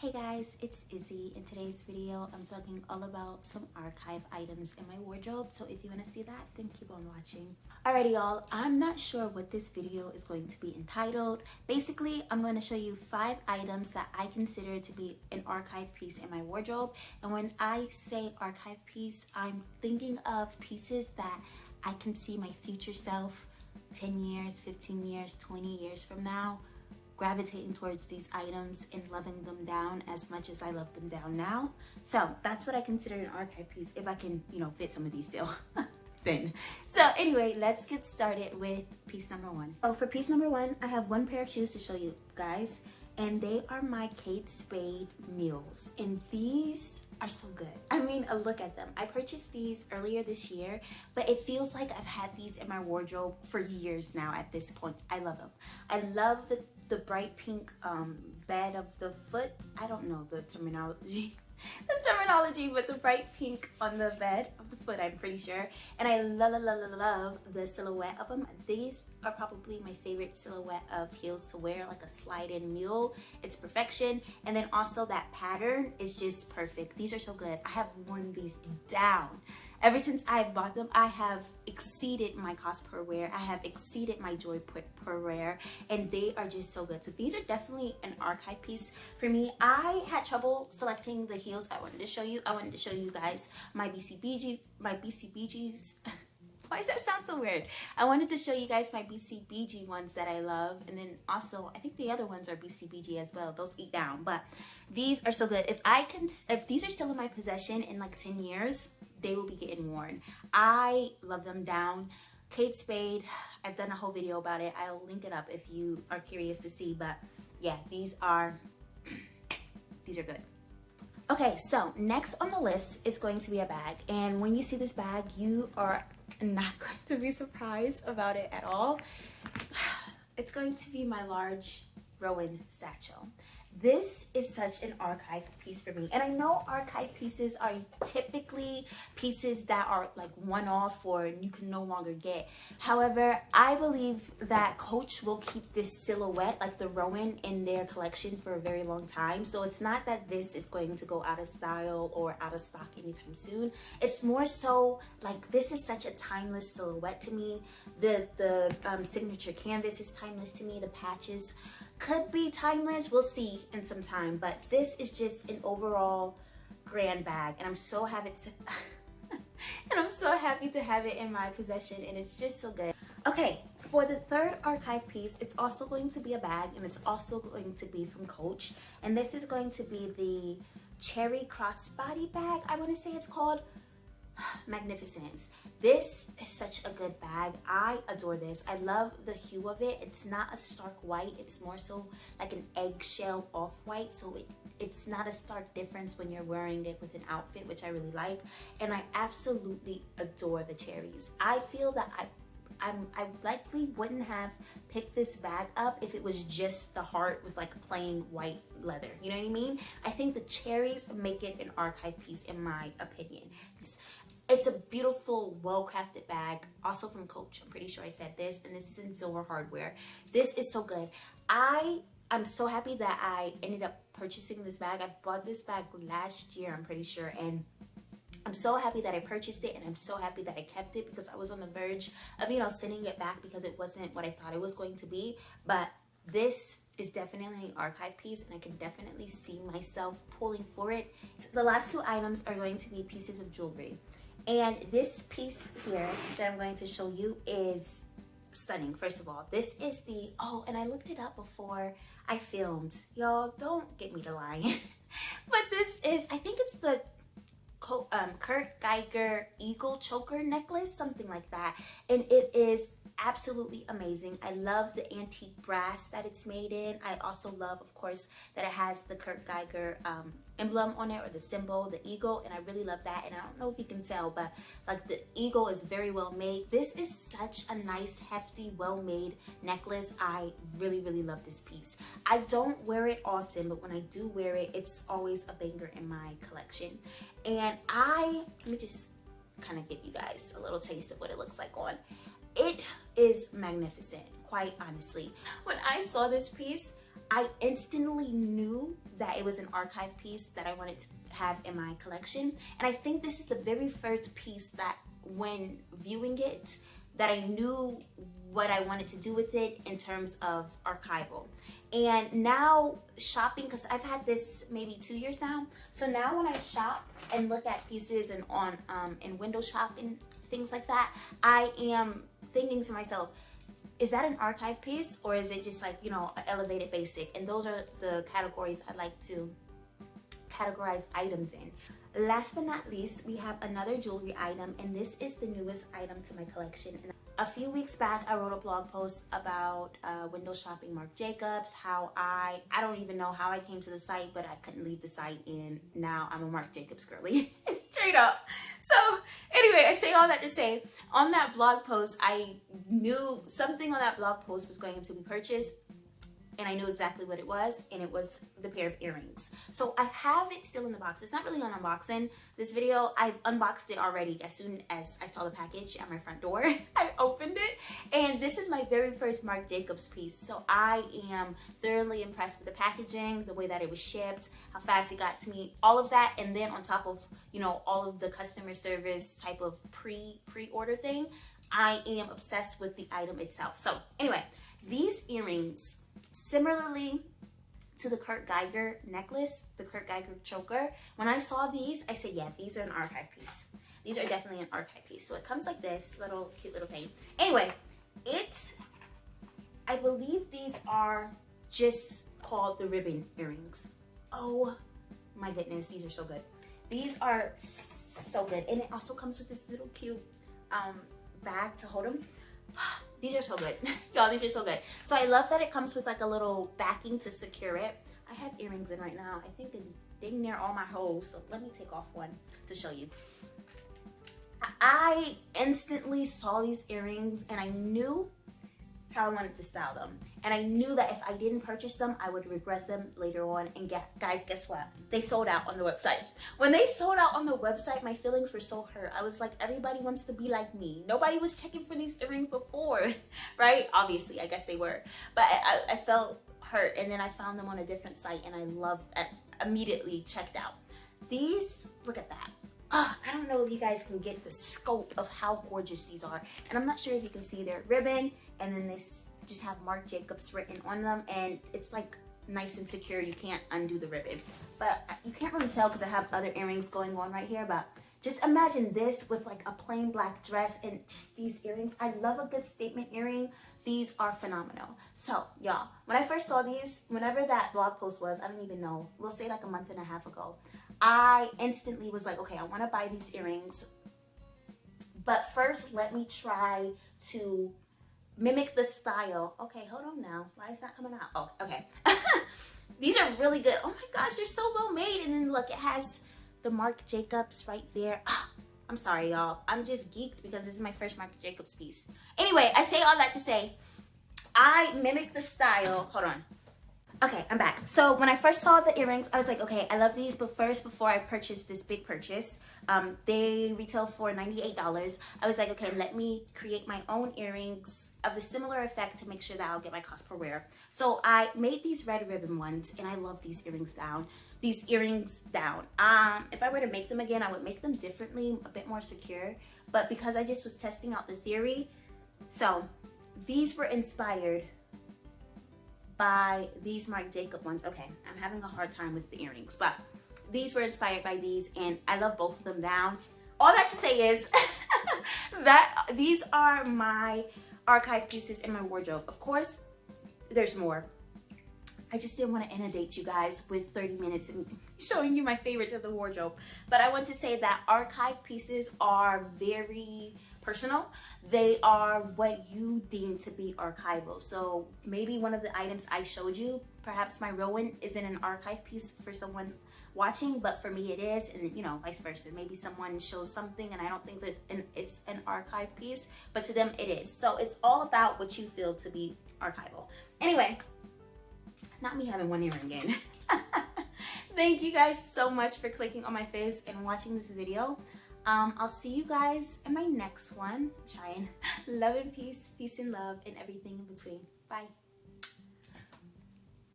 Hey guys, it's Izzy. In today's video, I'm talking all about some archive items in my wardrobe. So if you want to see that, then keep on watching. Alrighty y'all, I'm not sure what this video is going to be entitled. Basically, I'm going to show you 5 items that I consider to be an archive piece in my wardrobe. And when I say archive piece, I'm thinking of pieces that I can see my future self 10 years, 15 years, 20 years from now gravitating towards these items and loving them down as much as I love them down now. So that's what I consider an archive piece, if I can, fit some of these still. Then. So anyway, let's get started with piece number 1. Oh, for piece number 1, I have one pair of shoes to show you guys, and they are my Kate Spade mules, and these are so good. I mean, look at them. I purchased these earlier this year, but it feels like I've had these in my wardrobe for years now at this point. I love them. I love the bright pink bed of the foot. I don't know the terminology. But the bright pink on the bed of the foot, I'm pretty sure. And I love the silhouette of them. These are probably my favorite silhouette of heels to wear, like a slide-in mule. It's perfection. And then also that pattern is just perfect. These are so good. I have worn these down. Ever since I've bought them, I have exceeded my cost per wear. I have exceeded my joy per wear, and they are just so good. So these are definitely an archive piece for me. I had trouble selecting the heels I wanted to show you. I wanted to show you guys my BCBGs. Why does that sound so weird? I wanted to show you guys my BCBG ones that I love, and then also I think the other ones are BCBG as well. Those eat down, but these are so good. If these are still in my possession in like 10 years, they will be getting worn. I love them down. Kate Spade, I've done a whole video about it. I'll link it up if you are curious to see, but yeah, these are good. Okay, so next on the list is going to be a bag, and when you see this bag, you are not going to be surprised about it at all. It's going to be my large Rowan satchel. This is such an archive piece for me, and I know archive pieces are typically pieces that are like one-off or you can no longer get. However, I believe that Coach will keep this silhouette, like the Rowan, in their collection for a very long time. So it's not that this is going to go out of style or out of stock anytime soon. It's more so like this is such a timeless silhouette to me. The signature canvas is timeless to me. The patches could be timeless, we'll see in some time, but this is just an overall grand bag, and I'm so happy to have it in my possession, and it's just so good. Okay, for the third archive piece, it's also going to be a bag, and it's also going to be from Coach, and this is going to be the cherry crossbody bag, I want to say it's called. Magnificence. This is such a good bag. I adore this. I love the hue of it. It's not a stark white. It's more so like an eggshell off-white, so it's not a stark difference when you're wearing it with an outfit, which I really like. And I absolutely adore the cherries. I feel that I likely wouldn't have picked this bag up if it was just the heart with like plain white leather. You know what I mean? I think the cherries make it an archive piece in my opinion. It's a beautiful, well-crafted bag, also from Coach. I'm pretty sure I said this, and this is in silver hardware. This is so good. I'm so happy that I ended up purchasing this bag. I bought this bag last year, I'm pretty sure, and I'm so happy that I purchased it, and I'm so happy that I kept it because I was on the verge of, sending it back because it wasn't what I thought it was going to be. But this is definitely an archive piece, and I can definitely see myself pulling for it. The last 2 items are going to be pieces of jewelry. And this piece here that I'm going to show you is stunning. First of all, this is and I looked it up before I filmed. Y'all, don't get me to lying. But this is, I think it's the Kurt Geiger eagle choker necklace, something like that, and it is absolutely amazing. I love the antique brass that it's made in. I also love, of course, that it has the Kurt Geiger emblem on it, or the symbol, the eagle, and I really love that. And I don't know if you can tell, but like the eagle is very well made. This is such a nice, hefty, well-made necklace. I really love this piece. I don't wear it often, but when I do wear it, it's always a banger in my collection. And let me just kind of give you guys a little taste of what it looks like on. It is magnificent, quite honestly. When I saw this piece, I instantly knew that it was an archive piece that I wanted to have in my collection. And I think this is the very first piece that when viewing it, that I knew what I wanted to do with it in terms of archival. And now shopping, because I've had this maybe 2 years now. So now when I shop and look at pieces and on and window shop and things like that, I am thinking to myself, is that an archive piece or is it just like, you know, an elevated basic? And those are the categories I like to categorize items in. Last but not least, we have another jewelry item, and this is the newest item to my collection. And a few weeks back, I wrote a blog post about window shopping Marc Jacobs, how I don't even know how I came to the site, but I couldn't leave the site, and now I'm a Marc Jacobs girly, straight up. So anyway, I say all that to say, on that blog post, I knew something on that blog post was going to be purchased, and I knew exactly what it was, and it was the pair of earrings. So I have it still in the box. It's not really an unboxing. This video, I've unboxed it already as soon as I saw the package at my front door. I opened it, and this is my very first Marc Jacobs piece. So I am thoroughly impressed with the packaging, the way that it was shipped, how fast it got to me, all of that. And then on top of, you know, all of the customer service type of pre-order thing, I am obsessed with the item itself. So anyway, these earrings, similarly to the Kurt Geiger necklace, the Kurt Geiger choker, when I saw these, I said, yeah, these are an archive piece. These are definitely an archive piece. So it comes like this, little cute little thing. Anyway, I believe these are just called the ribbon earrings. Oh my goodness, these are so good. These are so good. And it also comes with this little cute bag to hold them. These are so good. Y'all, these are so good. So I love that it comes with like a little backing to secure it. I have earrings in right now. I think they're dang near all my holes. So let me take off one to show you. I instantly saw these earrings and I knew how I wanted to style them. And I knew that if I didn't purchase them, I would regret them later on. And guys, guess what? They sold out on the website. When they sold out on the website, my feelings were so hurt. I was like, everybody wants to be like me. Nobody was checking for these earrings before, right? Obviously, I guess they were. But I felt hurt. And then I found them on a different site and I loved it. Immediately checked out. These, look at that. Oh, I don't know if you guys can get the scope of how gorgeous these are. And I'm not sure if you can see their ribbon, and then they just have Marc Jacobs written on them, and it's like nice and secure. You can't undo the ribbon. But you can't really tell because I have other earrings going on right here, but just imagine this with like a plain black dress and just these earrings. I love a good statement earring. These are phenomenal. So y'all, when I first saw these, whenever that blog post was, I don't even know, we'll say like a month and a half ago, I instantly was like, okay, I want to buy these earrings. But first, let me try to mimic the style. Okay, hold on now. Why is that coming out? Oh, okay. These are really good. Oh my gosh, they're so well made. And then look, it has the Marc Jacobs right there. Oh, I'm sorry, y'all. I'm just geeked because this is my first Marc Jacobs piece. Anyway, I say all that to say, I mimic the style. Hold on. Okay, I'm back. So when I first saw the earrings, I was like, okay, I love these, but first, before I purchased this big purchase, they retail for $98. I was like, okay, let me create my own earrings of a similar effect to make sure that I'll get my cost per wear. So I made these red ribbon ones, and I love these earrings down. If I were to make them again, I would make them differently, a bit more secure, but because I just was testing out the theory, so these were inspired by these Marc Jacobs ones. Okay, I'm having a hard time with the earrings, but these were inspired by these, and I love both of them down. All that to say is that these are my archive pieces in my wardrobe. Of course, there's more. I just didn't want to inundate you guys with 30 minutes and showing you my favorites of the wardrobe. But I want to say that archive pieces are very personal. They are what you deem to be archival. So maybe one of the items I showed you, perhaps my real one, isn't an archive piece for someone watching, but for me it is, and you know, vice versa. Maybe someone shows something and I don't think that it's an archive piece, but to them it is. So it's all about what you feel to be archival. Anyway, not me having one earring again. Thank you guys so much for clicking on my face and watching this video. I'll see you guys in my next one. I'm trying. Love and peace, peace and love, and everything in between. Bye.